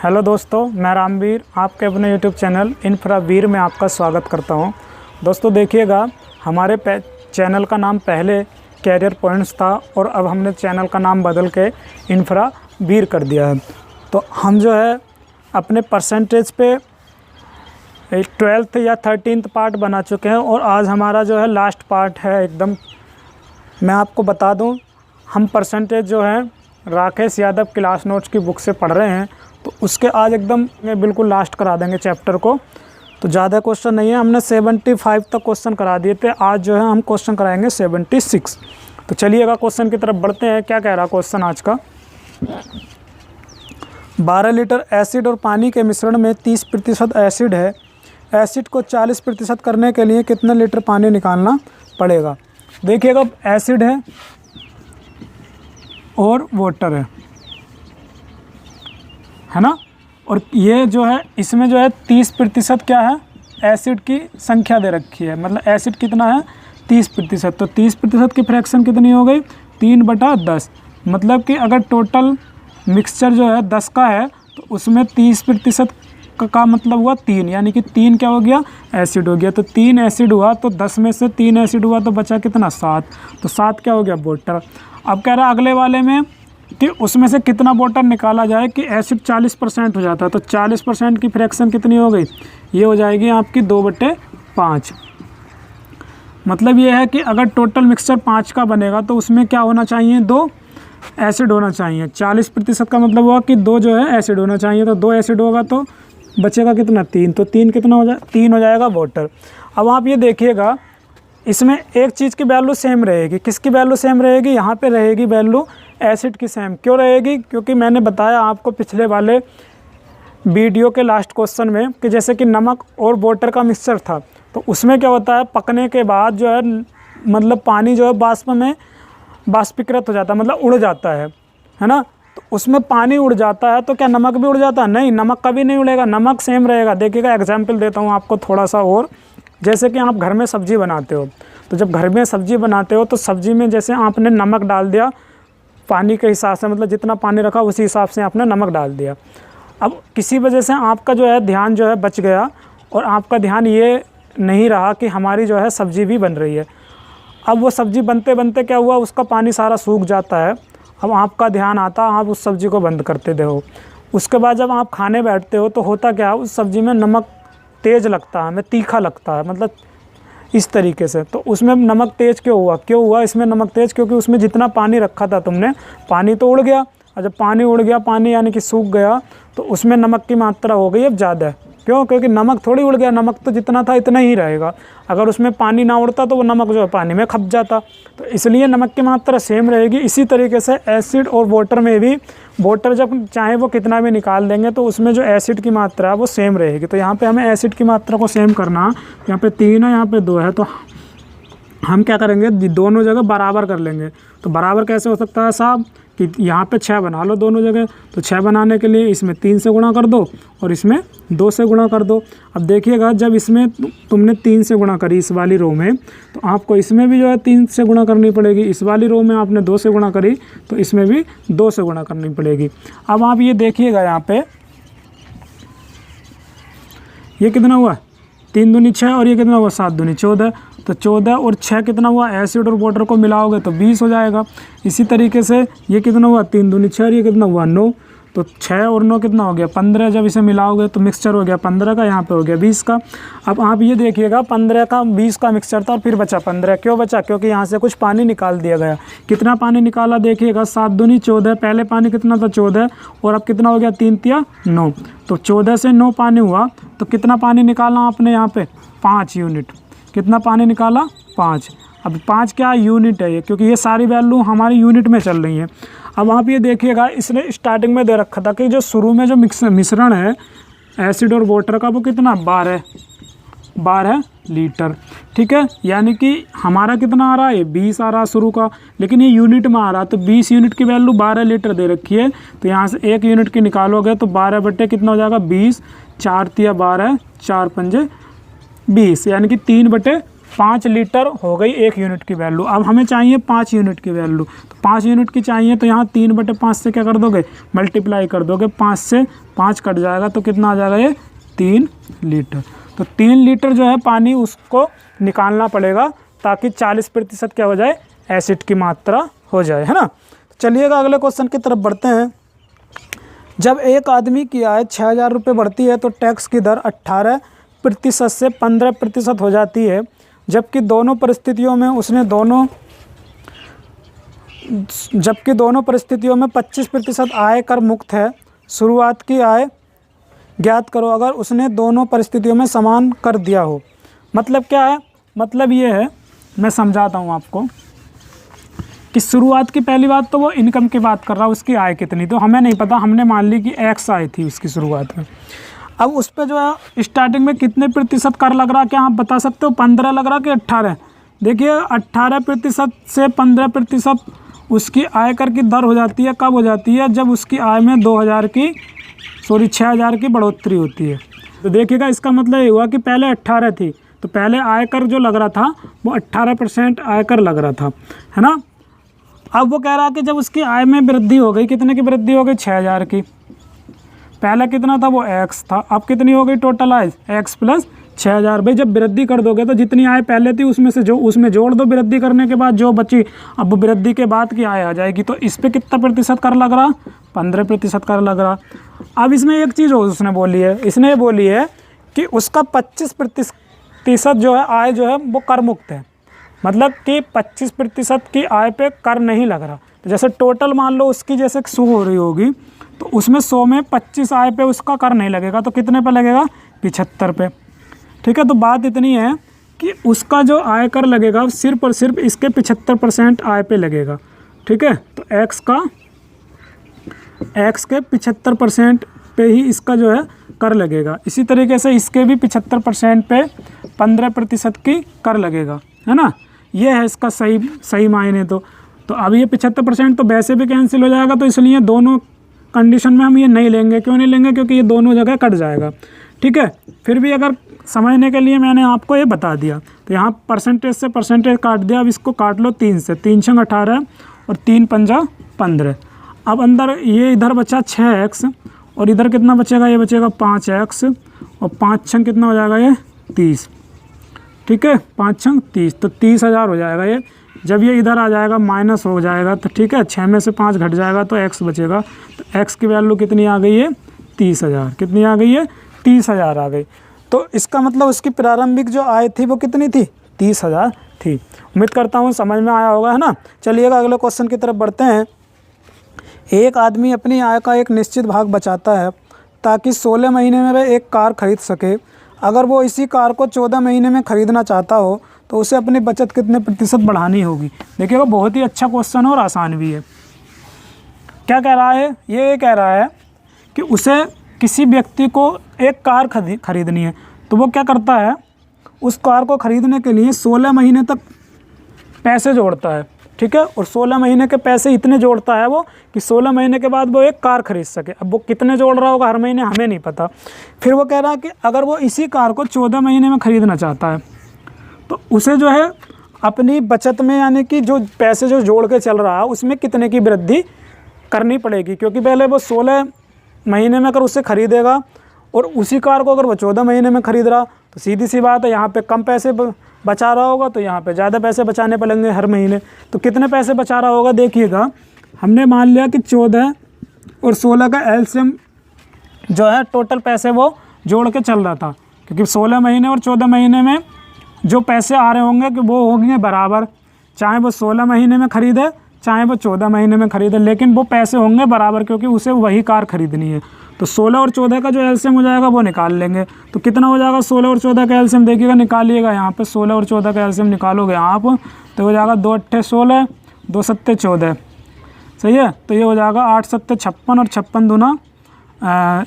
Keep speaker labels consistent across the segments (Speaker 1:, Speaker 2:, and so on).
Speaker 1: Hello दोस्तों, मैं रामवीर आपके अपने यूट्यूब चैनल इन्फ्रावीर में आपका स्वागत करता हूं। दोस्तों देखिएगा, हमारे चैनल का नाम पहले कैरियर पॉइंट्स था और अब हमने चैनल का नाम बदल के इन्फ्रावीर कर दिया है। तो हम जो है अपने परसेंटेज पे 12th या 13th पार्ट बना चुके हैं और आज हमारा जो है लास्ट पार्ट है एकदम। मैं आपको बता दूं, हम परसेंटेज जो है राकेश यादव क्लास नोट्स की बुक से पढ़ रहे हैं, तो उसके आज एकदम बिल्कुल लास्ट करा देंगे चैप्टर को। तो ज़्यादा क्वेश्चन नहीं है, हमने 75 तक क्वेश्चन करा दिए थे। आज जो है हम क्वेश्चन कराएंगे 76। तो चलिएगा क्वेश्चन की तरफ बढ़ते हैं। क्या कह रहा क्वेश्चन आज का? 12 लीटर एसिड और पानी के मिश्रण में 30% एसिड है। एसिड को 40% करने के लिए कितने लीटर पानी निकालना पड़ेगा? देखिएगा, एसिड है और वाटर है ना, और ये जो है इसमें जो है 30% क्या है, एसिड की संख्या दे रखी है। मतलब एसिड कितना है, 30%। तो 30% की फ्रैक्शन कितनी हो गई, 3/10। मतलब कि अगर टोटल मिक्सचर जो है 10 का है तो उसमें 30% का मतलब हुआ 3, यानी कि 3 क्या हो गया, एसिड हो गया। तो 3 एसिड हुआ, तो 10 में से 3 एसिड हुआ तो बचा कितना, 7। तो 7 क्या हो गया, वाटर। अब कह रहा है अगले वाले में कि उसमें से कितना वाटर निकाला जाए कि एसिड 40% हो जाता है। तो 40% की फ्रैक्शन कितनी हो गई, ये हो जाएगी आपकी 2/5। मतलब ये है कि अगर टोटल मिक्सचर 5 का बनेगा तो उसमें क्या होना चाहिए, 2 एसिड होना चाहिए। 40% का मतलब हुआ कि 2 जो है एसिड होना चाहिए। तो 2 एसिड होगा तो बचेगा कितना, 3। तो 3 कितना हो जाए, 3 हो जाएगा वाटर। अब आप ये देखिएगा, इसमें एक चीज़ की वैल्यू सेम रहेगी। किसकी वैल्यू सेम रहेगी, यहाँ पे रहेगी वैल्यू एसिड की सेम। क्यों रहेगी? क्योंकि मैंने बताया आपको पिछले वाले वीडियो के लास्ट क्वेश्चन में कि जैसे कि नमक और वाटर का मिक्सचर था, तो उसमें क्या होता है, पकने के बाद जो है मतलब पानी जो है बाष्प में बाष्पीकृत हो जाता है, मतलब उड़ जाता है ना। तो उसमें पानी उड़ जाता है तो क्या नमक भी उड़ जाता है? नहीं, नमक कभी नहीं उड़ेगा, नमक सेम रहेगा। देखिएगा, एग्जाम्पल देता हूँ आपको थोड़ा सा और। जैसे कि आप घर में सब्ज़ी बनाते हो, तो जब घर में सब्ज़ी बनाते हो तो सब्ज़ी में जैसे आपने नमक डाल दिया पानी के हिसाब से, मतलब जितना पानी रखा उसी हिसाब से आपने नमक डाल दिया। अब किसी वजह से आपका जो है ध्यान जो है बच गया और आपका ध्यान ये नहीं रहा कि हमारी जो है सब्ज़ी भी बन रही है। अब वो सब्ज़ी बनते बनते क्या हुआ, उसका पानी सारा सूख जाता है। अब आपका ध्यान आता, आप उस सब्ज़ी को बंद करते हो। उसके बाद जब आप खाने बैठते हो तो होता क्या है, उस सब्ज़ी में नमक तेज़ लगता है, हमें तीखा लगता है, मतलब इस तरीके से। तो उसमें नमक तेज़ क्यों हुआ इसमें नमक तेज़? क्योंकि उसमें जितना पानी रखा था तुमने, पानी तो उड़ गया। और जब पानी उड़ गया, पानी यानी कि सूख गया, तो उसमें नमक की मात्रा हो गई अब ज़्यादा। क्यों? क्योंकि नमक थोड़ी उड़ गया, नमक तो जितना था इतना ही रहेगा। अगर उसमें पानी ना उड़ता तो वो नमक जो है पानी में खप जाता। तो इसलिए नमक की मात्रा सेम रहेगी। इसी तरीके से एसिड और वाटर में भी, वाटर जब चाहे वो कितना भी निकाल देंगे तो उसमें जो एसिड की मात्रा है वो सेम रहेगी। तो यहाँ पे हमें एसिड की मात्रा को सेम करना। यहाँ पे 3 है, यहाँ पे 2 है, तो हम क्या करेंगे, दोनों जगह बराबर कर लेंगे। तो बराबर कैसे हो सकता है साहब, कि यहाँ पे 6 बना लो दोनों जगह। तो 6 बनाने के लिए इसमें 3 से गुणा कर दो और इसमें 2 से गुणा कर दो। अब देखिएगा, जब इसमें तुमने 3 से गुणा करी इस वाली रो में, तो आपको इसमें भी जो है 3 से गुणा करनी पड़ेगी। इस वाली रो में आपने 2 से गुणा करी तो इसमें भी 2 से गुणा करनी पड़ेगी। अब आप ये देखिएगा, यहाँ पे ये कितना हुआ, 3 दूनी 6 और ये कितना हुआ, 7 दूनी 14। तो 14 और 6 कितना हुआ, एसिड और वाटर को मिलाओगे तो 20 हो जाएगा। इसी तरीके से ये कितना हुआ, 3 दूनी 6 और ये कितना हुआ, 9। तो 6 और 9 कितना हो गया, 15। जब इसे मिलाओगे तो मिक्सचर हो गया 15 का, यहाँ पे हो गया 20 का। अब आप ये देखिएगा, 15 का 20 का मिक्सचर था और फिर बचा 15। क्यों बचा? क्योंकि यहाँ से कुछ पानी निकाल दिया गया। कितना पानी निकाला देखिएगा, 7 दूनी 14। पहले पानी कितना था, 14, और अब कितना हो गया, 3 तिया 9। तो 14 से 9 पानी हुआ, तो कितना पानी निकाला आपने यहाँ पे, 5 यूनिट। कितना पानी निकाला, 5। अब 5 क्या यूनिट है ये, क्योंकि ये सारी वैल्यू हमारी यूनिट में चल रही है। अब आप ये देखिएगा, इसने स्टार्टिंग में दे रखा था कि जो शुरू में जो मिश्रण है एसिड और वाटर का, वो कितना, 12 लीटर। ठीक है, यानी कि हमारा कितना आ रहा है, 20 आ रहा है शुरू का, लेकिन ये यूनिट में आ रहा है। तो 20 यूनिट की वैल्यू 12 लीटर दे रखी है। तो यहाँ से 1 यूनिट की निकालोगे तो 12 बटे कितना हो जाएगा, 20। 4 तिया 12, 4 पंजे 20, यानी कि 3/5 5 लीटर हो गई 1 यूनिट की वैल्यू। अब हमें चाहिए 5 यूनिट की वैल्यू, तो 5 यूनिट की चाहिए तो यहाँ 3/5 से क्या कर दोगे, मल्टीप्लाई कर दोगे, 5 से 5 कट जाएगा तो कितना आ जाएगा, ये 3 लीटर। तो 3 लीटर जो है पानी उसको निकालना पड़ेगा ताकि 40% क्या हो जाए, एसिड की मात्रा हो जाए, है ना। चलिएगा अगले क्वेश्चन की तरफ बढ़ते हैं। जब एक आदमी की आय 6,000 रुपये बढ़ती है तो टैक्स की दर 18% से 15% हो जाती है, जबकि दोनों परिस्थितियों में 25% आय कर मुक्त है। शुरुआत की आय ज्ञात करो अगर उसने दोनों परिस्थितियों में समान कर दिया हो। मतलब क्या है, मतलब ये है, मैं समझाता हूँ आपको कि शुरुआत की पहली बात तो वो इनकम की बात कर रहा है, उसकी आय कितनी, तो हमें नहीं पता, हमने मान ली कि x आय थी उसकी शुरुआत में। अब उस पर जो है स्टार्टिंग में कितने प्रतिशत कर लग रहा, क्या आप बता सकते हो, 15 लग रहा कि 18? देखिए 18% से 15% उसकी आय कर की दर हो जाती है। कब हो जाती है, जब उसकी आय में 6,000 की बढ़ोतरी होती है। तो देखिएगा इसका मतलब ये हुआ कि पहले 18 थी, तो पहले आयकर जो लग रहा था वो 18% आयकर लग रहा था, है ना। अब वो कह रहा है कि जब उसकी आय में वृद्धि हो गई, कितने की वृद्धि हो गई, 6,000 की। पहला कितना था, वो x था, अब कितनी हो गई टोटल आय, x प्लस 6,000। भाई जब वृद्धि कर दोगे तो जितनी आय पहले थी उसमें जोड़ दो वृद्धि करने के बाद जो बची, अब वृद्धि के बाद की आय आ जाएगी। तो इस पर कितना प्रतिशत कर लग रहा, 15% कर लग रहा। अब इसमें एक चीज़ और उसने बोली है, इसने ये बोली है कि उसका 25% जो है आय जो है वो कर मुक्त है, मतलब कि 25% की आय पे कर नहीं लग रहा। तो जैसे टोटल मान लो उसकी जैसे 100 हो रही होगी, तो उसमें 100 में 25 आय पे उसका कर नहीं लगेगा, तो कितने पे लगेगा, 75 पे। ठीक है, तो बात इतनी है कि उसका जो आय कर लगेगा सिर्फ और सिर्फ इसके 75% आय पे लगेगा। ठीक है, तो x के 75% पे ही इसका जो है कर लगेगा। इसी तरीके से इसके भी 75% पे 15% की कर लगेगा, है ना। ये है इसका सही मायने। तो अब ये 75% तो वैसे भी कैंसिल हो जाएगा, तो इसलिए दोनों कंडीशन में हम ये नहीं लेंगे। क्यों नहीं लेंगे, क्योंकि ये दोनों जगह कट जाएगा। ठीक है, फिर भी अगर समझने के लिए मैंने आपको ये बता दिया, तो यहाँ परसेंटेज से परसेंटेज काट दिया। अब इसको काट लो 3 से, 3 छंग 18 और 3 पंजा 15। अब अंदर ये इधर बचा 6x और इधर कितना बचेगा, ये बचेगा 5x और 5 छंग कितना हो जाएगा, ये 30। ठीक है, 5 छंग 30, तो 30,000 हो जाएगा ये। जब ये इधर आ जाएगा माइनस हो जाएगा, तो ठीक है 6 में से 5 घट जाएगा तो x बचेगा। तो x की वैल्यू कितनी आ गई है, 30,000। कितनी आ गई है, 30,000 आ गई। तो इसका मतलब उसकी प्रारंभिक जो आय थी वो कितनी थी, 30,000 थी। उम्मीद करता हूँ समझ में आया होगा, है ना। चलिएगा अगले क्वेश्चन की तरफ बढ़ते हैं। एक आदमी अपनी आय का एक निश्चित भाग बचाता है ताकि 16 महीने में वह एक कार खरीद सके। अगर वो इसी कार को 14 महीने में ख़रीदना चाहता हो तो उसे अपनी बचत कितने प्रतिशत बढ़ानी होगी। देखिएगा बहुत ही अच्छा क्वेश्चन और आसान भी है। क्या कह रहा है, ये कह रहा है कि उसे किसी व्यक्ति को एक कार खरीदनी है, तो वो क्या करता है, उस कार को ख़रीदने के लिए 16 महीने तक पैसे जोड़ता है। ठीक है, और 16 महीने के पैसे इतने जोड़ता है वो कि 16 महीने के बाद वो एक कार खरीद सके। अब वो कितने जोड़ रहा होगा हर महीने, हमें नहीं पता। फिर वो कह रहा है कि अगर वो इसी कार को 14 महीने में ख़रीदना चाहता है तो उसे जो है अपनी बचत में, यानी कि जो पैसे जो जोड़ के चल रहा है उसमें कितने की वृद्धि करनी पड़ेगी। क्योंकि पहले वो 16 महीने में अगर उससे ख़रीदेगा और उसी कार को अगर वो 14 महीने में ख़रीद रहा, तो सीधी सी बात है यहाँ पे कम पैसे बचा रहा होगा, तो यहाँ पे ज़्यादा पैसे बचाने पड़ेंगे हर महीने। तो कितने पैसे बचा रहा होगा, देखिएगा हमने मान लिया कि 14 और 16 का एलसीएम जो है टोटल पैसे वो जोड़ के चल रहा था, क्योंकि 16 महीने और 14 महीने में जो पैसे आ रहे होंगे कि वो होंगे बराबर, चाहे वो 16 महीने में ख़रीदे चाहे वो 14 महीने में ख़रीदे, लेकिन वो पैसे होंगे बराबर, क्योंकि उसे वही कार ख़रीदनी है। तो 16 और 14 का जो एलसीएम हो जाएगा वो निकाल लेंगे। तो कितना हो जाएगा 16 और 14 का एलसीएम, देखिएगा निकालिएगा। यहाँ पे 16 और 14 का एलसीएम निकालोगे आप तो हो जाएगा 2 अट्ठे 16, 2 सत्ते 14, सही है। तो ये हो जाएगा 8 सत्ते 56 और 56 दूना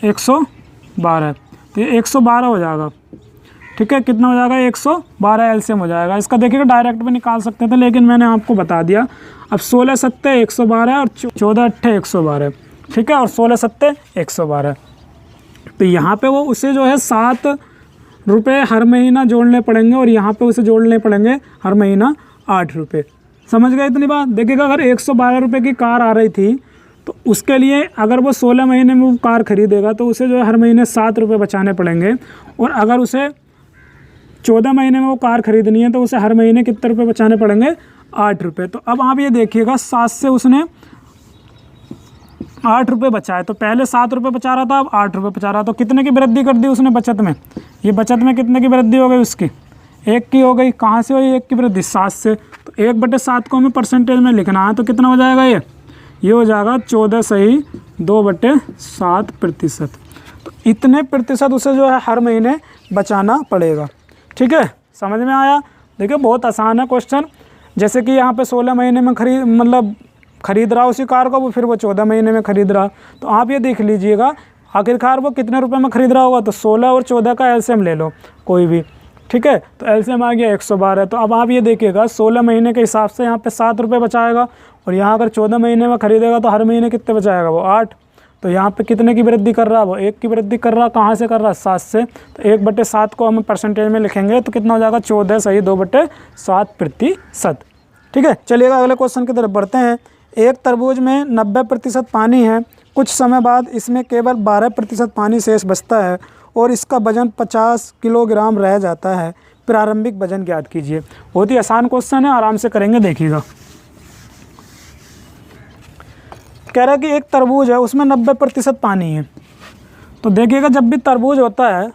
Speaker 1: 112, तो ये 112 हो जाएगा। ठीक है, कितना हो जाएगा, 112 एलसीएम हो जाएगा। इसका देखिएगा डायरेक्ट भी निकाल सकते थे, लेकिन मैंने आपको बता दिया। अब 16 सत्ते 112 और 14 अट्ठे 112, ठीक है, और 16 सत्ते 112। तो यहाँ पे वो उसे जो है 7 रुपये हर महीना जोड़ने पड़ेंगे और यहाँ पे उसे जोड़ने पड़ेंगे हर महीना 8 रुपये। समझ गए इतनी बात। देखिएगा अगर 112 रुपये की कार आ रही थी तो उसके लिए अगर वो 16 महीने में वो कार खरीदेगा तो उसे जो है हर महीने 7 रुपये बचाने पड़ेंगे। और अगर उसे 14 महीने में वो कार खरीदनी है तो उसे हर महीने कितने रुपये बचाने पड़ेंगे, 8 रुपये। तो अब आप ये देखिएगा 7 से उसने 8 रुपये बचाए, तो पहले 7 रुपये बचा रहा था, अब 8 रुपये बचा रहा। तो कितने की वृद्धि कर दी उसने बचत में, ये बचत में कितने की वृद्धि हो गई उसकी, 1 की हो गई। कहाँ से हुई 1 की वृद्धि, 7 से। तो 1/7 को हमें परसेंटेज में लिखना है, तो कितना हो जाएगा ये हो जाएगा 14.2/7%। तो इतने प्रतिशत उसे जो है हर महीने बचाना पड़ेगा। ठीक है, समझ में आया। देखिए बहुत आसान है क्वेश्चन। जैसे कि यहाँ पे 16 महीने में खरीद रहा उसी कार को, वो फिर वो 14 महीने में खरीद रहा। तो आप ये देख लीजिएगा आखिरकार वो कितने रुपए में खरीद रहा होगा। तो 16 और 14 का एलसीएम ले लो कोई भी। ठीक है, तो एलसीएम आ गया 112। तो अब आप ये देखिएगा 16 महीने के हिसाब से यहाँ पे 7 रुपये बचाएगा, और यहाँ अगर 14 महीने में खरीदेगा तो हर महीने कितने बचाएगा, वो 8। तो यहाँ पे कितने की वृद्धि कर रहा है, वो 1 की वृद्धि कर रहा। कहाँ से कर रहा है, 7 से। तो 1/7 को हम परसेंटेज में लिखेंगे तो कितना हो जाएगा, 14.2/7%। ठीक है, चलिएगा अगले क्वेश्चन की तरफ बढ़ते हैं। एक तरबूज में 90% पानी है, कुछ समय बाद इसमें केवल 12% पानी शेष बचता है और इसका वजन 50 किलोग्राम रह जाता है। प्रारंभिक वजन ज्ञात कीजिए। बहुत ही आसान क्वेश्चन है, आराम से करेंगे, देखिएगा। कह रहा है कि एक तरबूज है, उसमें 90% पानी है। तो देखिएगा जब भी तरबूज होता है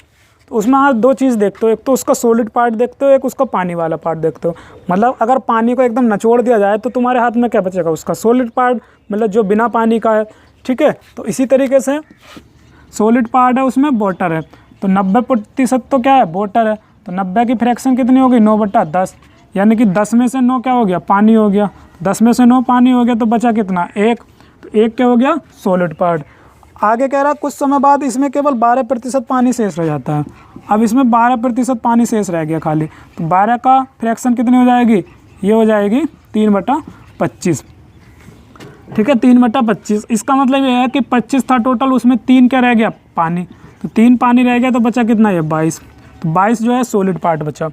Speaker 1: तो उसमें आप 2 चीज़ देखते हो, एक तो उसका सॉलिड पार्ट देखते हो, एक उसका पानी वाला पार्ट देखते हो। मतलब अगर पानी को एकदम निचोड़ दिया जाए तो तुम्हारे हाथ में क्या बचेगा, उसका सॉलिड पार्ट, मतलब जो बिना पानी का है। ठीक है, तो इसी तरीके से सॉलिड पार्ट है उसमें वाटर है, तो 90% तो क्या है, वाटर है। तो 90 की फ्रैक्शन कितनी होगी, 9/10, यानी कि 10 में से 9 क्या हो गया, पानी हो गया। 10 में से 9 पानी हो गया तो बचा कितना, 1। तो 1 क्या हो गया, सॉलिड पार्ट। आगे कह रहा कुछ समय बाद इसमें केवल 12% पानी शेष रह जाता है। अब इसमें 12% पानी शेष रह गया खाली, तो 12 का फ्रैक्शन कितनी हो जाएगी, ये हो जाएगी 3/25। ठीक है, 3/25। इसका मतलब ये है कि 25 था टोटल, उसमें 3 क्या रह गया, पानी। तो 3 पानी रह गया तो बचा कितना, ये 22। तो 22 जो है सॉलिड पार्ट बचा।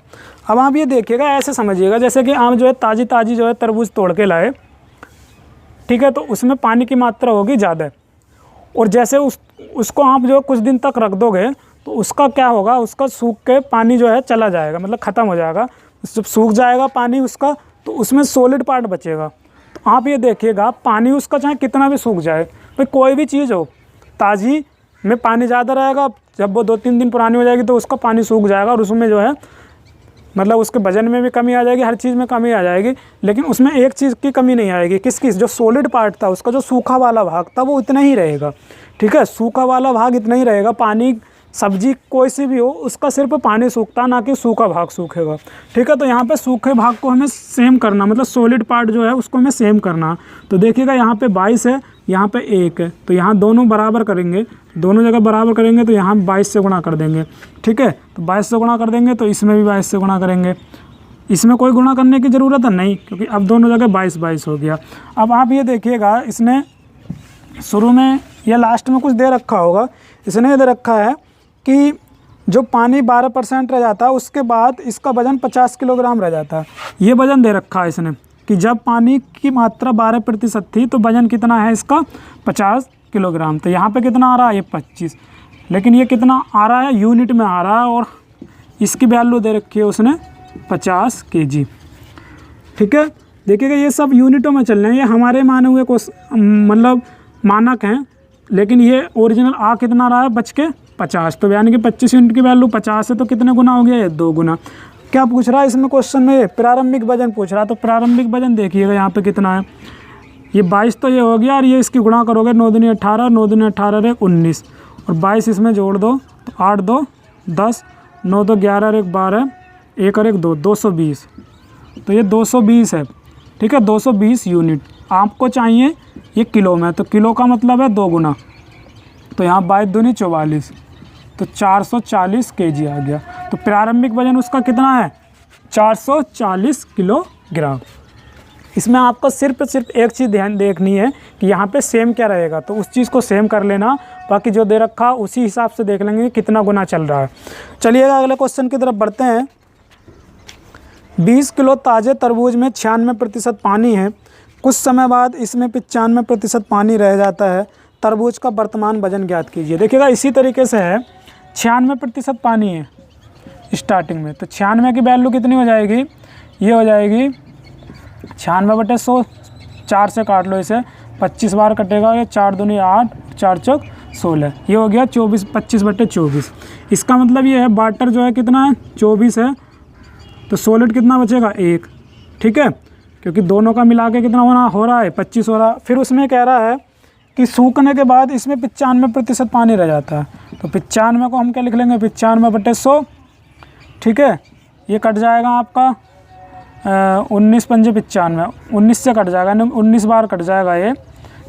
Speaker 1: अब आप ये देखिएगा, ऐसे समझिएगा जैसे कि आप जो है ताज़ी जो है तरबूज तोड़ के लाए। ठीक है, तो उसमें पानी की मात्रा होगी ज़्यादा, और जैसे उसको आप जो कुछ दिन तक रख दोगे तो उसका क्या होगा, उसका सूख के पानी जो है चला जाएगा, मतलब ख़त्म हो जाएगा। जब सूख जाएगा पानी उसका तो उसमें सॉलिड पार्ट बचेगा। तो आप ये देखिएगा पानी उसका चाहे कितना भी सूख जाए, भाई कोई भी चीज़ हो, ताज़ी में पानी ज़्यादा रहेगा, जब वो 2-3 दिन पुरानी हो जाएगी तो उसका पानी सूख जाएगा और उसमें जो है मतलब उसके वजन में भी कमी आ जाएगी, हर चीज़ में कमी आ जाएगी। लेकिन उसमें एक चीज़ की कमी नहीं आएगी, किसकी, जो सॉलिड पार्ट था उसका, जो सूखा वाला भाग था वो इतना ही रहेगा। ठीक है, सूखा वाला भाग इतना ही रहेगा। पानी, सब्जी कोई सी भी हो, उसका सिर्फ पानी सूखता, ना कि सूखा भाग सूखेगा। ठीक है, तो यहाँ पे सूखे भाग को हमें सेम करना, मतलब सॉलिड पार्ट जो है उसको हमें सेम करना। तो देखिएगा यहाँ पे 22 है, यहाँ पे 1 है, तो यहाँ दोनों बराबर करेंगे, दोनों जगह बराबर करेंगे तो यहाँ 22 से गुणा कर देंगे। ठीक है, तो 22 से गुणा कर देंगे तो इसमें भी 22 से गुणा करेंगे। इसमें कोई गुणा करने की ज़रूरत है नहीं, क्योंकि अब दोनों जगह 22 हो गया। अब आप ये देखिएगा, इसने शुरू में या लास्ट में कुछ दे रखा होगा, इसने दे रखा है कि जो पानी 12% रह जाता है उसके बाद इसका वजन 50 किलोग्राम रह जाता है। ये वजन दे रखा है इसने कि जब पानी की मात्रा 12% थी तो वजन कितना है इसका, 50 किलोग्राम। तो यहाँ पे कितना आ रहा है, ये 25। लेकिन ये कितना आ रहा है, यूनिट में आ रहा है, और इसकी वैल्यू दे रखी है उसने 50 kg। ठीक है, देखिएगा ये सब यूनिटों में चल रहे हैं, ये हमारे माने हुए मतलब मानक हैं, लेकिन ये ओरिजिनल आ कितना रहा है, बच के 50। तो यानी कि 25 यूनिट की वैल्यू 50 है, तो कितने गुना हो गया, ये 2 गुना। क्या पूछ रहा है इसमें क्वेश्चन में, प्रारंभिक वजन पूछ रहा है। तो प्रारंभिक वजन देखिएगा यहाँ पे कितना है, ये 22 तो ये हो गया, और ये इसकी गुणा करोगे 9 दूनी 18, 9 दूनी 18 19, और 22 इसमें जोड़ दो तो 8 2 10, 9 2 11 1 12, 1 और 1 2, 220। तो ये 220 है। ठीक है, 220 यूनिट आपको चाहिए ये किलो में, तो किलो का मतलब है 2 गुना। तो यहाँ 22 दूनी 44, तो 440 kg आ गया। तो प्रारंभिक वजन उसका कितना है, 440 किलोग्राम। इसमें आपको सिर्फ एक चीज़ ध्यान देखनी है कि यहाँ पे सेम क्या रहेगा, तो उस चीज़ को सेम कर लेना, बाकी जो दे रखा उसी हिसाब से देख लेंगे कितना गुना चल रहा है। चलिएगा अगले क्वेश्चन की तरफ बढ़ते हैं। 20 किलो ताज़े तरबूज में 96% पानी है, कुछ समय बाद इसमें 95% पानी रह जाता है, तरबूज का वर्तमान वजन ज्ञात कीजिए। देखिएगा इसी तरीके से है, 96% पानी है स्टार्टिंग में, तो 96 की वैल्यू कितनी हो जाएगी, ये हो जाएगी 96/100, 4 से काट लो इसे, 25 बार कटेगा, ये 4 दूनी 8, 4 चौक 16, ये हो गया 25/24। इसका मतलब ये है वाटर जो है कितना है, 24 है, तो सॉलिड कितना बचेगा 1, ठीक है, क्योंकि दोनों का मिला के कितना हो रहा है 25 हो रहा है। फिर उसमें कह रहा है कि सूखने के बाद इसमें 95% पानी रह जाता है, तो 95 को हम क्या लिख लेंगे, 95/100, ठीक है, ये कट जाएगा आपका 19 पंजे 95, 19 से कट जाएगा, 19 बार कट जाएगा ये,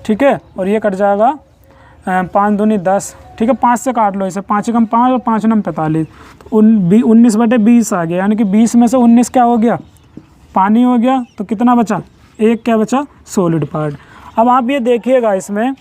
Speaker 1: ठीक है, और ये कट जाएगा 5 दूनी 10, ठीक है, 5 से काट लो इसे, 5 कम 5 और 5 नम 45, तो 19/20 आ गया, यानी कि 20 में से 19 क्या हो गया, पानी हो गया, तो कितना बचा, एक क्या बचा, सॉलिड पार्ट। अब आप ये देखिएगा, इसमें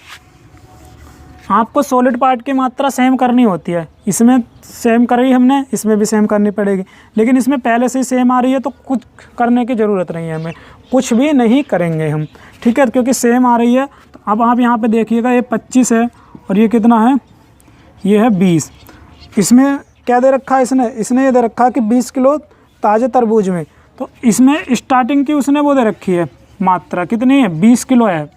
Speaker 1: आपको सॉलिड पार्ट की मात्रा सेम करनी होती है, इसमें सेम करी हमने, इसमें भी सेम करनी पड़ेगी, लेकिन इसमें पहले से ही सेम आ रही है तो कुछ करने की ज़रूरत नहीं है, हमें कुछ भी नहीं करेंगे हम, ठीक है, क्योंकि सेम आ रही है। तो अब आप यहाँ पे देखिएगा, ये 25 है और ये कितना है, ये है 20। इसमें क्या दे रखा है इसने ये दे रखा है कि 20 किलो ताज़े तरबूज में, तो इसमें स्टार्टिंग की उसने वो दे रखी है मात्रा, कितनी है, 20 किलो है,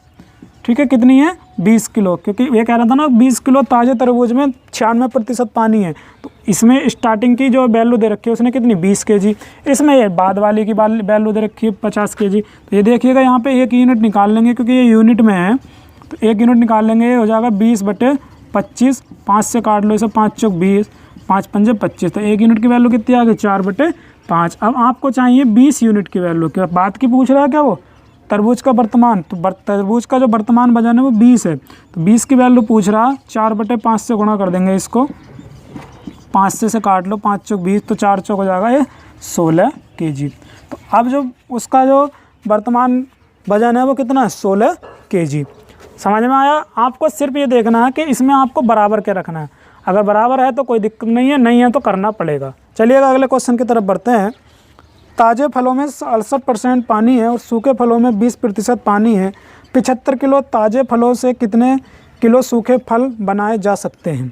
Speaker 1: ठीक है, कितनी है, 20 किलो, क्योंकि ये कह रहा था ना 20 किलो ताज़े तरबूज में 96% पानी है, तो इसमें स्टार्टिंग की जो वैल्यू दे रखी है उसने कितनी, 20 kg, इसमें ये बाद वाली की वैल्यू दे रखी है 50 kg। तो ये देखिएगा यहाँ पे 1 यूनिट निकाल लेंगे, क्योंकि ये यूनिट में है, तो 1 यूनिट निकाल लेंगे, ये हो जाएगा 20/25, 5 से काट लो इसे, 5 चौक 20, 5 पंजे 25, तो 1 यूनिट की वैल्यू कितनी आ गई, 4/5। अब आपको चाहिए 20 यूनिट की वैल्यू, क्या बात की पूछ रहा है क्या वो, तरबूज का वर्तमान, तो तरबूज का जो वर्तमान वजन है वो 20 है, तो 20 की वैल्यू पूछ रहा, 4/5 से गुणा कर देंगे इसको, 5 से काट लो, 5 चौक 20, तो 4 चौक हो जाएगा ये 16 kg। तो अब जो उसका जो वर्तमान वजन है वो कितना है, 16 kg। समझ में आया? आपको सिर्फ ये देखना है कि इसमें आपको बराबर के रखना है, अगर बराबर है तो कोई दिक्कत नहीं है तो करना पड़ेगा। चलिएगा अगले क्वेश्चन की तरफ बढ़ते हैं। ताज़े फलों में 68% पानी है और सूखे फलों में 20% पानी है, 75 किलो ताज़े फलों से कितने किलो सूखे फल बनाए जा सकते हैं,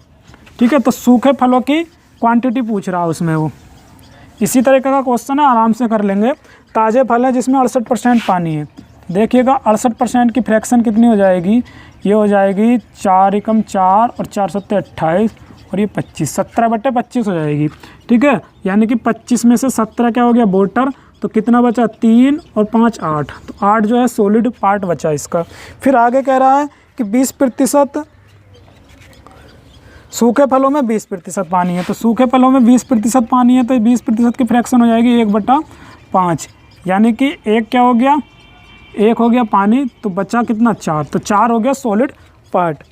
Speaker 1: ठीक है, तो सूखे फलों की क्वांटिटी पूछ रहा है उसमें वो, इसी तरीके का क्वेश्चन है, आराम से कर लेंगे। ताज़े फल है जिसमें 68% पानी है, देखिएगा 68% की फ्रैक्शन कितनी हो जाएगी, ये हो जाएगी 4 एकम 4 और 4 सत्ते 28 और ये 25, 17/25 हो जाएगी, ठीक है, यानी कि 25 में से 17 क्या हो गया, वाटर, तो कितना बचा, 3 और 5 8, तो 8 जो है सॉलिड पार्ट बचा इसका। फिर आगे कह रहा है कि 20% सूखे फलों में 20% पानी है, तो सूखे फलों में 20% पानी है, तो 20% की फ्रैक्शन हो जाएगी 1/5, यानी कि एक क्या हो गया, एक हो गया पानी, तो बचा कितना, 4, तो 4 हो गया सॉलिड पार्ट।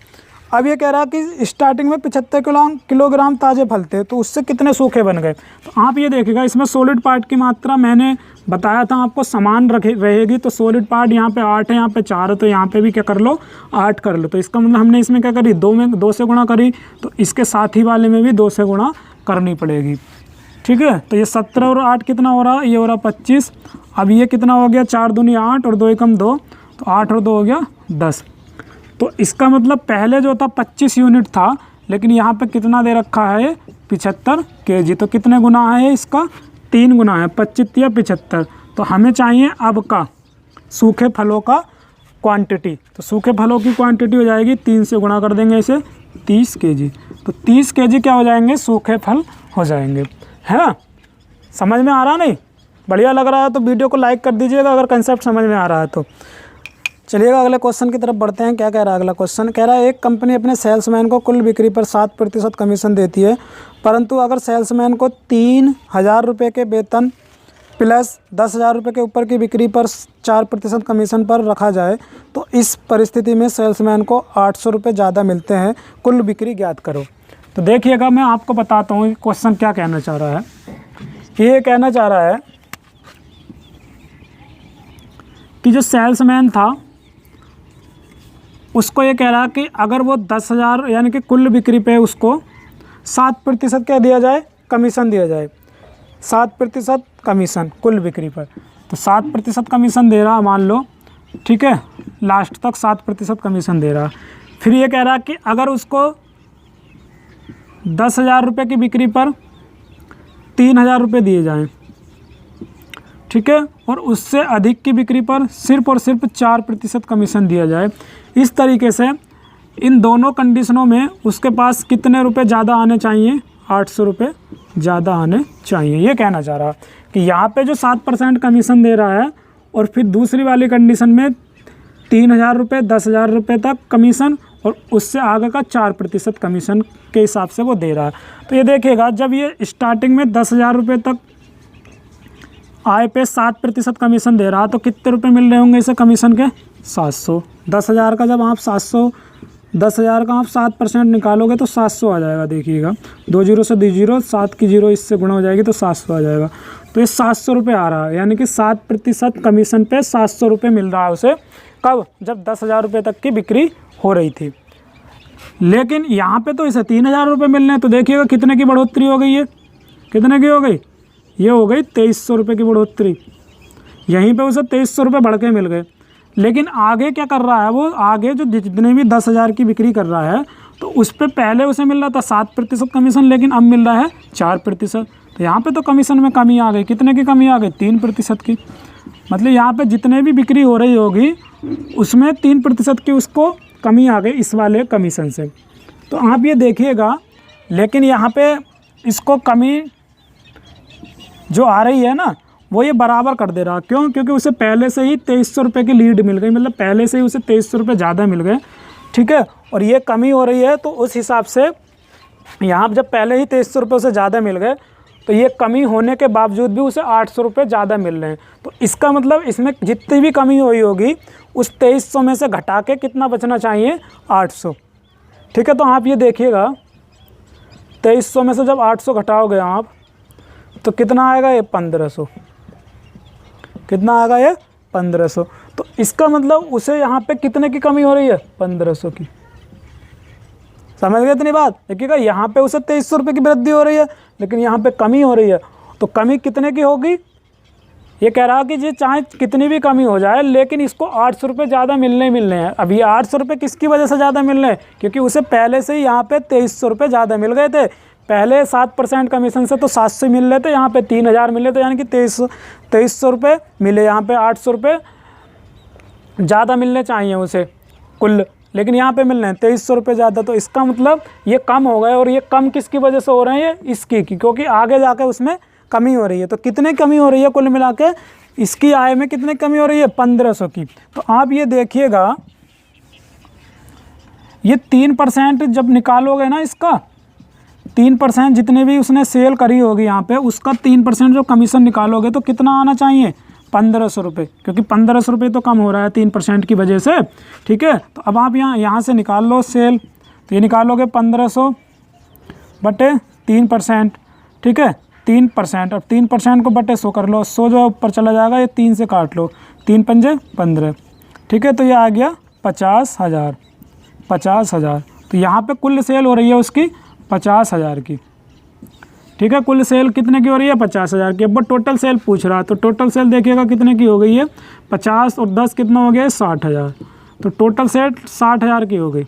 Speaker 1: अब ये कह रहा है कि स्टार्टिंग में 75 किलोग्राम ताज़े फल थे, तो उससे कितने सूखे बन गए। तो आप ये देखिएगा, इसमें सॉलिड पार्ट की मात्रा मैंने बताया था आपको समान रहेगी, तो सॉलिड पार्ट यहाँ पे 8 है, यहाँ पे 4 है, तो यहाँ पे भी क्या कर लो, 8 कर लो। तो इसका मतलब हमने इसमें क्या करी, 2 से गुणा करी, तो इसके साथ ही वाले में भी 2 से गुणा करनी पड़ेगी, ठीक है। तो ये 17 और 8 कितना हो रहा, ये हो रहा 25। अब ये कितना हो गया, 4 दूनी 8 और 2 एकम 2, तो 8 और 2 हो गया 10। तो इसका मतलब पहले जो था 25 यूनिट था, लेकिन यहाँ पे कितना दे रखा है, 75 kg, तो कितने गुना है इसका, 3 गुना है, 25 या 75। तो हमें चाहिए अब का सूखे फलों का क्वांटिटी, तो सूखे फलों की क्वांटिटी हो जाएगी 3 से गुणा कर देंगे इसे, 30 kg, तो 30 kg क्या हो जाएंगे, सूखे फल हो जाएंगे, है ना। समझ में आ रहा नहीं, बढ़िया लग रहा है तो वीडियो को लाइक कर दीजिएगा अगर कंसेप्ट समझ में आ रहा है तो। चलिएगा अगले क्वेश्चन की तरफ बढ़ते हैं। क्या कह रहा है अगला क्वेश्चन, कह रहा है एक कंपनी अपने सेल्समैन को कुल बिक्री पर 7% कमीशन देती है, परंतु अगर सेल्समैन को 3000 रुपये के वेतन प्लस 10,000 रुपये के ऊपर की बिक्री पर 4% कमीशन पर रखा जाए, तो इस परिस्थिति में सेल्समैन को 800 रुपये ज़्यादा मिलते हैं, कुल बिक्री ज्ञात करो। तो देखिएगा मैं आपको बताता हूँ क्वेश्चन क्या कहना चाह रहा है। ये कहना चाह रहा है कि जो सेल्समैन था उसको ये कह रहा कि अगर वो 10,000 यानी कि कुल बिक्री पे उसको 7% क्या दिया जाए, कमीशन दिया जाए, 7% कमीशन कुल बिक्री पर। तो 7% कमीशन दे रहा मान लो, ठीक है, लास्ट तक 7% कमीशन दे रहा। फिर ये कह रहा कि अगर उसको 10,000 रुपये की बिक्री पर 3,000 रुपये दिए जाएं, ठीक है, और उससे अधिक की बिक्री पर सिर्फ और सिर्फ 4% कमीशन दिया जाए। इस तरीके से इन दोनों कंडीशनों में उसके पास कितने रुपए ज़्यादा आने चाहिए, 800 रुपये ज़्यादा आने चाहिए। ये कहना चाह रहा कि यहाँ पे जो 7% कमीशन दे रहा है और फिर दूसरी वाली कंडीशन में 3,000 रुपये, 10,000 रुपये तक कमीशन और उससे आगे का 4% कमीशन के हिसाब से वो दे रहा है। तो ये देखिएगा, जब ये स्टार्टिंग में 10,000 रुपये तक आय पे 7% कमीशन दे रहा तो कितने रुपए मिल रहे होंगे इसे कमीशन के, 700। 10,000 का जब आप 10,000 का आप 7% निकालोगे तो 700 आ जाएगा। देखिएगा 2 जीरो से 2 जीरो, 7 की जीरो इससे गुणा हो जाएगी तो 700 आ जाएगा। तो ये 700 रुपये आ रहा है, यानी कि 7% कमीशन पे 700 रुपये मिल रहा है उसे। कब, जब 10,000 रुपये तक की बिक्री हो रही थी। लेकिन यहाँ पे तो इसे 3,000 रुपये मिल रहे हैं। तो देखिएगा कितने की बढ़ोतरी हो गई है, कितने की हो गई, ये हो गई 2,300 रुपये की बढ़ोतरी। यहीं पे उसे 2,300 रुपये बढ़ के मिल गए। लेकिन आगे क्या कर रहा है वो, आगे जो जितने भी 10,000 की बिक्री कर रहा है तो उस पर पहले उसे मिल रहा था 7% कमीशन, लेकिन अब मिल रहा है 4%। तो यहाँ पे तो कमीशन में कमी आ गई, कितने की कमी आ गई, 3% की। मतलब यहाँ पे जितने भी बिक्री हो रही होगी उसमें 3% की उसको कमी आ गई इस वाले कमीशन से। तो आप ये देखिएगा, लेकिन यहाँ पे इसको कमी जो आ रही है ना वो ये बराबर कर दे रहा। क्यों, क्योंकि उसे पहले से ही 2,300 रुपये की लीड मिल गई, मतलब पहले से ही उसे 2,300 रुपये ज़्यादा मिल गए, ठीक है। और ये कमी हो रही है तो उस हिसाब से यहाँ जब पहले ही 2,300 रुपये उसे ज़्यादा मिल गए तो ये कमी होने के बावजूद भी उसे 800 रुपये ज़्यादा मिल रहे हैं। तो इसका मतलब इसमें जितनी भी कमी हुई होगी उस 2,300 में से घटा के कितना बचना चाहिए, 800, ठीक है। तो आप ये देखिएगा 2,300 में से जब 800 घटाओगे आप तो कितना आएगा, ये 1,500। कितना आएगा, ये 1,500। तो इसका मतलब उसे यहाँ पे कितने की कमी हो रही है, 1,500 की। समझ गए इतनी बात। देखिएगा यहाँ पे उसे 2,300 रुपये की वृद्धि हो रही है, लेकिन यहाँ पे कमी हो रही है। तो कमी कितने की होगी, ये कह रहा कि ये चाहे कितनी भी कमी हो जाए लेकिन इसको 800 रुपये ज़्यादा मिलने हैं। अब ये 800 रुपये किसकी वजह से ज़्यादा मिल रहे हैं, क्योंकि उसे पहले से ही यहाँ पे 2,300 रुपये ज़्यादा मिल गए थे। पहले 7% कमीशन से तो 700 मिल रहे थे, यहाँ पे 3,000 मिले थे, यानी कि 2,300 रुपये मिले। यहाँ पे 800 रुपये ज़्यादा मिलने चाहिए उसे कुल, लेकिन यहाँ पे मिल रहे हैं 2,300 रुपये ज़्यादा। तो इसका मतलब ये कम हो गए, और ये कम किसकी वजह से हो रहे हैं, इसकी, क्योंकि आगे जाके उसमें कमी हो रही है। तो कितने कमी हो रही है कुल मिला के, इसकी आय में कितने कमी हो रही है, 1,500 की। तो आप ये देखिएगा, ये 3% जब निकालोगे ना, इसका 3% जितने भी उसने सेल करी होगी यहाँ पे, उसका 3% जो कमीशन निकालोगे तो कितना आना चाहिए, 1,500 रुपये, क्योंकि 1,500 रुपये तो कम हो रहा है 3% की वजह से, ठीक है। तो अब आप यहाँ से निकाल लो सेल, तो ये निकालोगे 1,500 बटे 3%, ठीक है, 3%। अब 3% को बटे 100 कर लो, 100 जो ऊपर चला जाएगा ये 3 से काट लो, 3 पंजे 15, ठीक है। तो ये आ गया 50,000, 50,000। तो यहाँ पे कुल सेल हो रही है उसकी 50,000 की, ठीक है। कुल सेल कितने की हो रही है, 50,000 की। अब वो टोटल सेल पूछ रहा है, तो टोटल सेल देखिएगा कितने की हो गई है, 50 और 10 कितना हो गया, 60,000। तो टोटल सेल 60,000 की हो गई।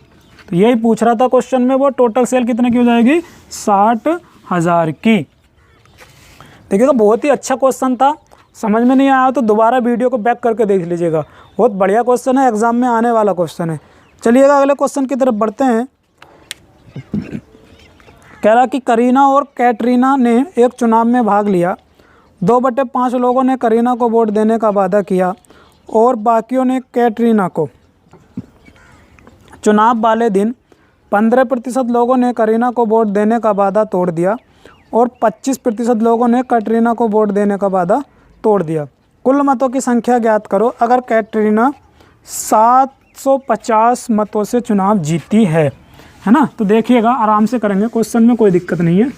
Speaker 1: तो यही पूछ रहा था क्वेश्चन में, वो टोटल सेल कितने की हो जाएगी, 60,000 की। देखिएगा बहुत ही अच्छा क्वेश्चन था। समझ में नहीं आया तो दोबारा वीडियो को बैक करके देख लीजिएगा, बहुत बढ़िया क्वेश्चन है, एग्जाम में आने वाला क्वेश्चन है। चलिएगा अगले क्वेश्चन की तरफ बढ़ते हैं। कह रहा कि करीना और कैटरीना ने एक चुनाव में भाग लिया। 2/5 लोगों ने करीना को वोट देने का वादा किया और बाकियों ने कैटरीना को। चुनाव वाले दिन 15% लोगों ने करीना को वोट देने का वादा तोड़ दिया और 25% लोगों ने कैटरीना को वोट देने का वादा तोड़ दिया। कुल मतों की संख्या ज्ञात करो अगर कैटरीना 750 मतों से चुनाव जीती है ना। तो देखिएगा आराम से करेंगे, क्वेश्चन में कोई दिक्कत नहीं है।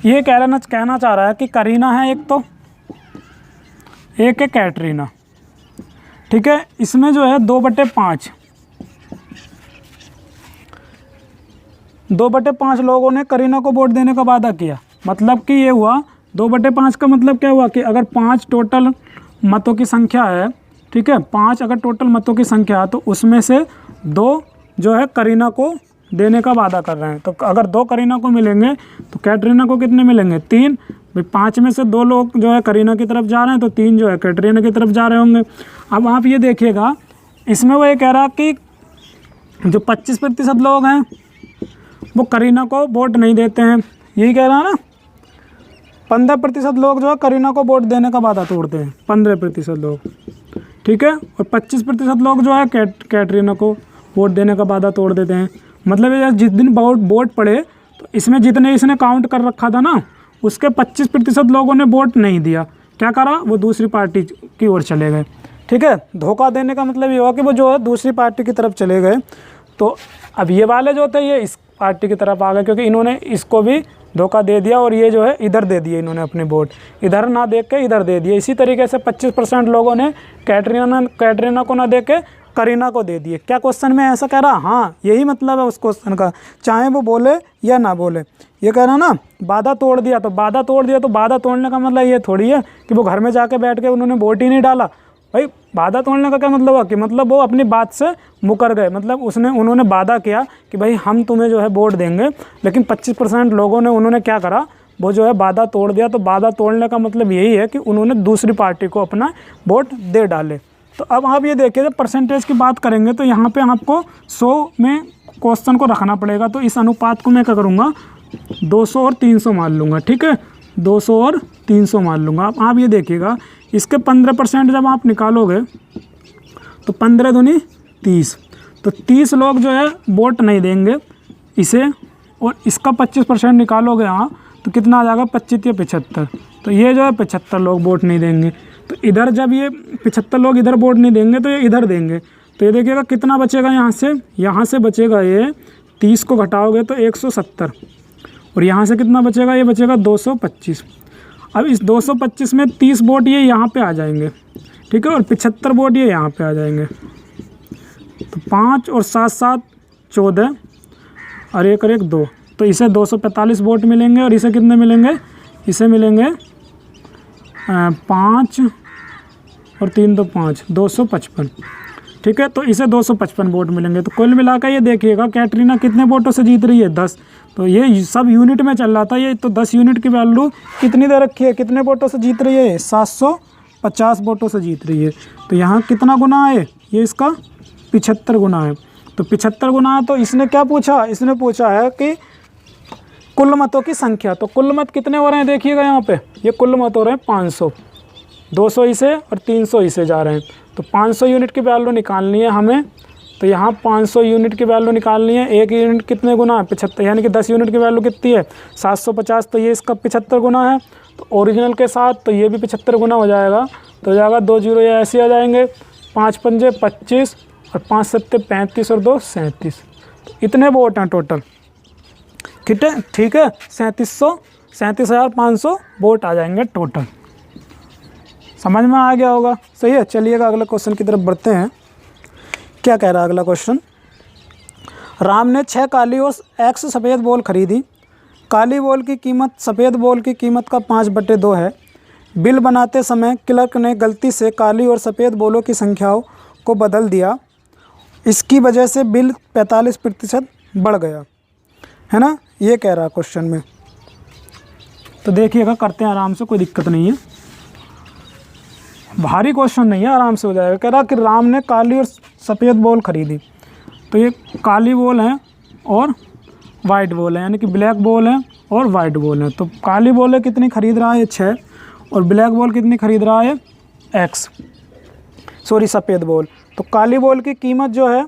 Speaker 1: ये कहना चाह रहा है कि करीना है एक, तो एक है कैटरीना, ठीक है। इसमें जो है 2/5 2/5 लोगों ने करीना को वोट देने का वादा किया। मतलब कि ये हुआ 2/5 का मतलब क्या हुआ कि अगर 5 टोटल मतों की संख्या है, ठीक है, 5 अगर टोटल मतों की संख्या है तो उसमें से 2 जो है करीना को देने का वादा कर रहे हैं। तो अगर 2 करीना को मिलेंगे तो कैटरीना को कितने मिलेंगे? 3। भाई 5 में से 2 लोग जो है करीना की तरफ जा रहे हैं तो 3 जो है कैटरीना की तरफ जा रहे होंगे। अब आप ये देखिएगा, इसमें वो ये कह रहा कि जो 25% लोग हैं वो करीना को वोट नहीं देते हैं, यही कह रहा है ना। 15% लोग जो है करीना को वोट देने का वादा तोड़ते हैं, 15% लोग, ठीक है। और 25% लोग जो है कैटरीना को वोट देने का वादा तोड़ देते हैं। मतलब ये जिस दिन वोट पड़े तो इसमें जितने इसने काउंट कर रखा था ना, उसके 25% लोगों ने वोट नहीं दिया। क्या करा? वो दूसरी पार्टी की ओर चले गए, ठीक है। धोखा देने का मतलब ये हुआ कि वो जो है दूसरी पार्टी की तरफ चले गए। तो अब ये वाले जो थे ये इस पार्टी की तरफ आ गए क्योंकि इन्होंने इसको भी धोखा दे दिया और ये जो है इधर दे दिए इन्होंने अपने वोट, इधर ना देख के इधर दे दिए। इसी तरीके से 25% लोगों ने कैटरीना को ना दे के करीना को दे दिए। क्या क्वेश्चन में ऐसा कह रहा? हाँ, यही मतलब है उस क्वेश्चन का, चाहे वो बोले या ना बोले। ये कह रहा ना वादा तोड़ दिया, तो वादा तोड़ दिया तो वादा तोड़ने का मतलब ये थोड़ी है कि वो घर में जाके बैठ के उन्होंने वोट ही नहीं डाला। भाई वादा तोड़ने का क्या मतलब हुआ कि मतलब वो अपनी बात से मुकर गए। मतलब उन्होंने वादा किया कि भाई हम तुम्हें जो है वोट देंगे, लेकिन 25% लोगों ने उन्होंने क्या करा, वो जो है वादा तोड़ दिया। तो वादा तोड़ने का मतलब यही है कि उन्होंने दूसरी पार्टी को अपना वोट दे डाले। तो अब आप ये देखिए, जब परसेंटेज की बात करेंगे तो यहाँ पे आपको 100 में क्वेश्चन को रखना पड़ेगा। तो इस अनुपात को मैं क्या करूँगा, 200 और 300 मान लूँगा, ठीक है, 200 और 300 मान लूँगा। अब आप ये देखिएगा, इसके 15% जब आप निकालोगे तो 15 दूनी 30, तो 30 लोग जो है वोट नहीं देंगे इसे, और इसका 25% निकालोगे यहाँ तो कितना आ जाएगा, 25 या 75। तो ये जो है 75 लोग वोट नहीं देंगे। तो इधर जब ये 75 लोग इधर वोट नहीं देंगे तो ये इधर देंगे। तो ये देखिएगा कितना बचेगा, यहाँ से बचेगा ये 30 को घटाओगे तो 170, और यहाँ से कितना बचेगा, ये बचेगा 225। अब इस 225 में 30 वोट ये यहाँ पे आ जाएंगे, ठीक है, और 75 वोट ये यहाँ पे आ जाएंगे। तो 5 और 7 7 14 और 1 और 1 2, तो इसे 245 वोट मिलेंगे। और इसे कितने मिलेंगे, इसे मिलेंगे 5 और 3 2 5, 255, ठीक है। तो इसे 255 वोट मिलेंगे। तो कुल मिलाकर ये देखिएगा कैटरीना कितने वोटों से जीत रही है, 10। तो ये सब यूनिट में चल रहा था ये, तो 10 यूनिट की वैल्यू कितनी दे रखी है, कितने वोटों से जीत रही है, 750 वोटों से जीत रही है। तो यहाँ कितना गुना है, ये इसका 75 गुना है। तो 75 गुना है। तो इसने क्या पूछा, इसने पूछा है कि कुल मतों की संख्या। तो कुल मत कितने हो रहे हैं देखिएगा, यहाँ पे ये कुल मत हो रहे हैं 500, 200 इसे और 300 इसे जा रहे हैं। तो 500 यूनिट की वैल्यू निकालनी है हमें। तो यहाँ 500 यूनिट की वैल्यू निकालनी है। एक यूनिट कितने गुना है, 75, यानी कि 10 यूनिट की वैल्यू कितनी है, 750। तो ये इसका 75 गुना है। तो ओरिजिनल के साथ तो ये भी 75 गुना हो जाएगा। तो हो जाएगा 2 जीरो ये ऐसे आ जाएंगे, 5 पंजे 25 और 5 सत्ते 35 और 2 37। तो इतने वोट हैं टोटल, ठीक है, ठीक है, 37,500 वोट आ जाएंगे टोटल। समझ में आ गया होगा, सही है। चलिएगा अगले क्वेश्चन की तरफ बढ़ते हैं। क्या कह रहा है अगला क्वेश्चन, राम ने 6 काली और X सफ़ेद बॉल खरीदी। काली बॉल की कीमत सफ़ेद बॉल की कीमत का 5/2 है। बिल बनाते समय क्लर्क ने गलती से काली और सफ़ेद बॉलों की संख्याओं को बदल दिया। इसकी वजह से बिल 45% बढ़ गया, है ना, ये कह रहा क्वेश्चन में। तो देखिएगा, करते हैं आराम से, कोई दिक्कत नहीं है, भारी क्वेश्चन नहीं है, आराम से हो जाएगा। कह रहा कि राम ने काली और सफ़ेद बॉल खरीदी। तो ये काली बॉल है और वाइट बॉल है, यानी कि ब्लैक बॉल है और वाइट बॉल है। तो काली बॉल कितनी खरीद रहा है, 6, और ब्लैक बॉल कितनी खरीद रहा है, सफ़ेद बॉल। तो काली बॉल की कीमत जो है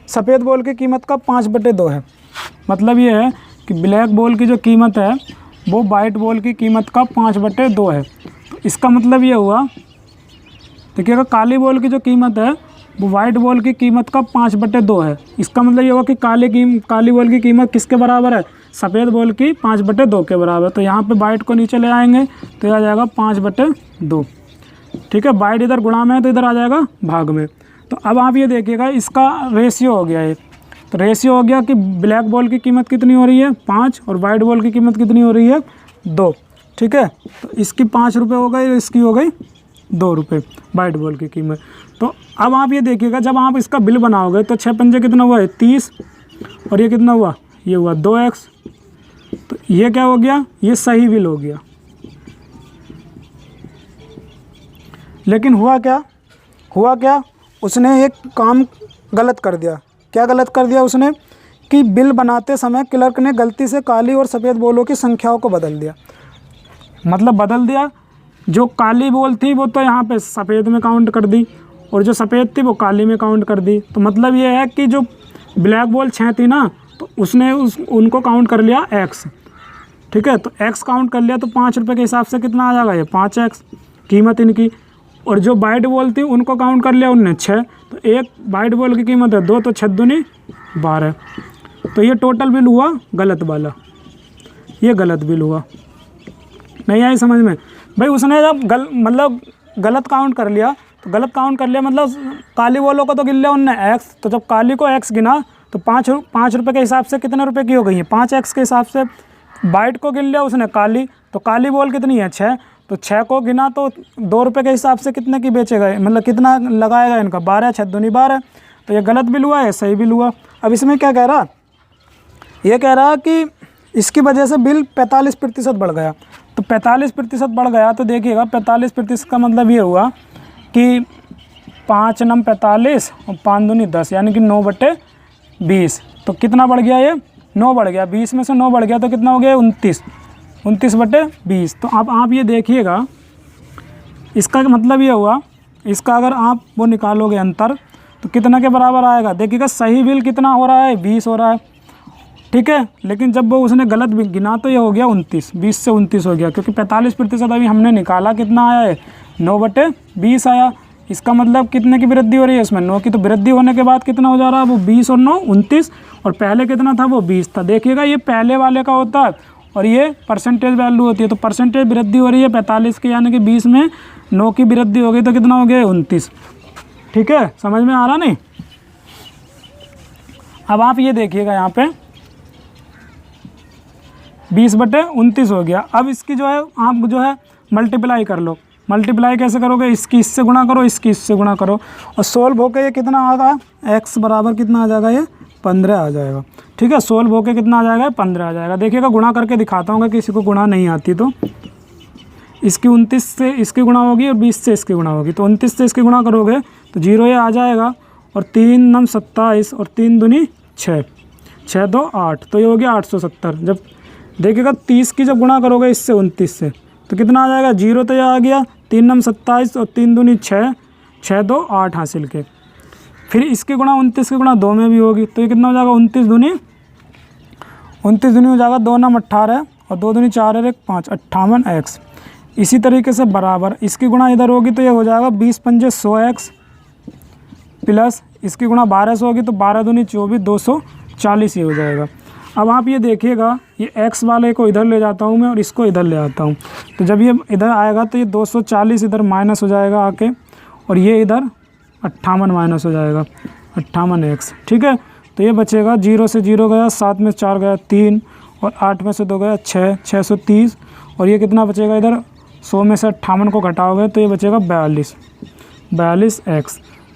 Speaker 1: सफ़ेद बॉल की कीमत का 5/2 है। मतलब ये है कि ब्लैक बॉल की जो कीमत है वो वाइट बॉल की कीमत का 5/2 है। तो इसका मतलब ये हुआ, देखिएगा, काली बॉल की जो कीमत है वो वाइट बॉल की कीमत का 5/2 है। इसका मतलब ये हुआ कि काली बॉल की कीमत किसके बराबर है, सफ़ेद बॉल की 5/2 के बराबर। तो यहाँ पे वाइट को नीचे ले आएंगे तो आ जाएगा 5/2। ठीक है, बाइट इधर गुणा में है तो इधर आ जाएगा भाग में। तो अब आप ये देखिएगा इसका रेशियो हो गया है, तो रेशियो हो गया कि ब्लैक बॉल की कीमत कितनी हो रही है 5 और वाइट बॉल की कीमत कितनी हो रही है 2। ठीक है, तो इसकी 5 रुपये हो गई, इसकी हो गई 2 रुपये वाइट बॉल की कीमत। तो अब आप ये देखिएगा जब आप इसका बिल बनाओगे तो 6 पंजे कितना हुआ है 30 और ये कितना हुआ, ये हुआ 2x। तो ये क्या हो गया, ये सही बिल हो गया। लेकिन हुआ क्या, उसने एक काम गलत कर दिया। क्या गलत कर दिया उसने कि बिल बनाते समय क्लर्क ने गलती से काली और सफ़ेद बॉलों की संख्याओं को बदल दिया। मतलब बदल दिया, जो काली बॉल थी वो तो यहाँ पे सफ़ेद में काउंट कर दी और जो सफ़ेद थी वो काली में काउंट कर दी। तो मतलब ये है कि जो ब्लैक बॉल 6 थी ना, तो उसने उनको काउंट कर लिया x। ठीक है, तो x काउंट कर लिया, तो 5 रुपये के हिसाब से कितना आ जाएगा, ये 5x कीमत इनकी। और जो वाइट बॉल थी उनको काउंट कर लिया उनने 6, तो एक वाइट बॉल की कीमत है 2, तो 6 दूनी 12। तो ये टोटल बिल हुआ गलत वाला, ये गलत बिल हुआ। नहीं आई समझ में भाई? उसने जब मतलब गलत काउंट कर लिया, तो गलत काउंट कर लिया मतलब काली बॉलों को तो गिन लिया उनने x, तो जब काली को x गिना तो 5 रुपये के हिसाब से कितने रुपए की हो गई है 5x के हिसाब से। वाइट को गिन लिया उसने काली, तो काली बॉल कितनी है 6, तो 6 को गिना तो 2 रुपये के हिसाब से कितने की बेचेगा, मतलब कितना लगाएगा इनका 12, 6 दूनी 12। तो ये गलत बिल हुआ है, सही बिल हुआ। अब इसमें क्या कह रहा, ये कह रहा कि इसकी वजह से बिल 45% बढ़ गया। तो 45% बढ़ गया, तो देखिएगा 45% का मतलब ये हुआ कि 5 नम 45 और 5 दूनी 10, यानी कि 9/20। तो कितना बढ़ गया, ये 9 बढ़ गया, 20 में से 9 बढ़ गया तो कितना हो गया 29/20। तो अब आप ये देखिएगा, इसका मतलब ये हुआ, इसका अगर आप वो निकालोगे अंतर तो कितना के बराबर आएगा। देखिएगा सही बिल कितना हो रहा है 20 हो रहा है, ठीक है, लेकिन जब वो उसने गलत बिल गिना तो ये हो गया 29, 20 से 29 हो गया, क्योंकि 45% अभी हमने निकाला कितना आया है 9/20 आया। इसका मतलब कितने की वृद्धि हो रही है इसमें 9 की। तो वृद्धि होने के बाद कितना हो जा रहा है वो 20 और 9 29, और पहले कितना था वो 20 था। देखिएगा ये पहले वाले का होता है और ये परसेंटेज वैल्यू होती है, तो परसेंटेज वृद्धि हो रही है 45 की, यानी कि 20 में 9 की वृद्धि हो गई तो कितना हो गया 29। ठीक है, समझ में आ रहा नहीं? अब आप ये देखिएगा यहाँ पे 20/29 हो गया। अब इसकी जो है आप जो है मल्टीप्लाई कर लो। मल्टीप्लाई कैसे करोगे, इसकी इससे गुणा करो, इसकी इससे गुणा करो, और सोल्व होके ये कितना आ गया x बराबर कितना आ जाएगा, ये 15 आ जाएगा। ठीक है, सोल्व होके कितना आ जाएगा 15 आ जाएगा। देखिएगा गुणा करके दिखाता हूँ, किसी को गुणा नहीं आती तो इसकी 29 से इसकी गुणा होगी और 20 से इसकी गुणा होगी, तो 29 से इसकी गुणा करोगे तो 0 ये आ जाएगा, और 3 9 27 और 3 दूनी 6, 6 2 8, तो ये हो गया 870। जब देखिएगा 30 की जब गुणा करोगे इससे 29 से तो कितना आ जाएगा 0, तो ये आ गया, 3 9 27 और 3 दूनी 6, 6 2 8 हासिल के। फिर इसकी गुणा 29 की गुणा 2 में भी होगी, तो ये कितना हो जाएगा 29 दूनी हो जाएगा, 2 9 18 और 2 दूनी 4 और 1 5, 58x। इसी तरीके से बराबर इसकी गुणा इधर होगी तो ये हो जाएगा 20 पंजे 100x प्लस इसकी गुणा 12 से होगी तो 12 दूनी 24, 240 ये हो जाएगा। अब आप ये देखिएगा, ये x वाले को इधर ले जाता हूँ मैं और इसको इधर ले आता हूँ, तो जब ये इधर आएगा तो ये 240 इधर माइनस हो जाएगा आके, और ये इधर 58 माइनस हो जाएगा 58x। ठीक है, तो ये बचेगा 0 से 0 गया, 7 में 4 गया 3, और 8 में से 2 गया 6, 630, और ये कितना बचेगा इधर 100 में से 58 को घटाओगे तो ये बचेगा 42x।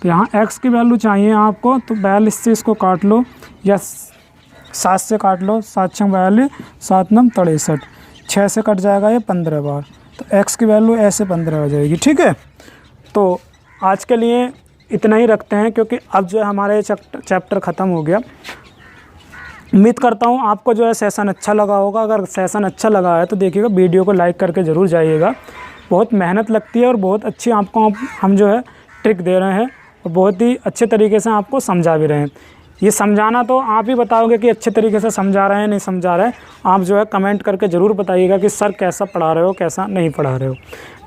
Speaker 1: तो यहाँ x की वैल्यू चाहिए आपको, तो 42 से इसको काट लो या 7 से काट लो, 7 6 42, 7 9 63, 6 से कट जाएगा ये 15 बार, तो x की वैल्यू ऐसे 15 हो जाएगी। ठीक है, तो आज के लिए इतना ही रखते हैं, क्योंकि अब जो है हमारे चैप्टर ख़त्म हो गया। उम्मीद करता हूँ आपको जो है सेशन अच्छा लगा होगा। अगर सेशन अच्छा लगा है तो देखिएगा वीडियो को लाइक करके ज़रूर जाइएगा। बहुत मेहनत लगती है और बहुत अच्छी आपको हम जो है ट्रिक दे रहे हैं, और बहुत ही अच्छे तरीके से आपको समझा भी रहे हैं। ये समझाना तो आप ही बताओगे कि अच्छे तरीके से समझा रहे हैं नहीं समझा रहे हैं। आप जो है कमेंट करके ज़रूर बताइएगा कि सर कैसा पढ़ा रहे हो, कैसा नहीं पढ़ा रहे हो।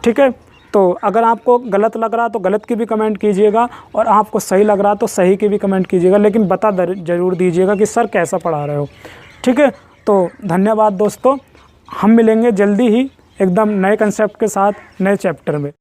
Speaker 1: ठीक है, तो अगर आपको गलत लग रहा तो गलत की भी कमेंट कीजिएगा, और आपको सही लग रहा तो सही की भी कमेंट कीजिएगा, लेकिन बता ज़रूर दीजिएगा कि सर कैसा पढ़ा रहे हो। ठीक है, तो धन्यवाद दोस्तों, हम मिलेंगे जल्दी ही एकदम नए कंसेप्ट के साथ नए चैप्टर में।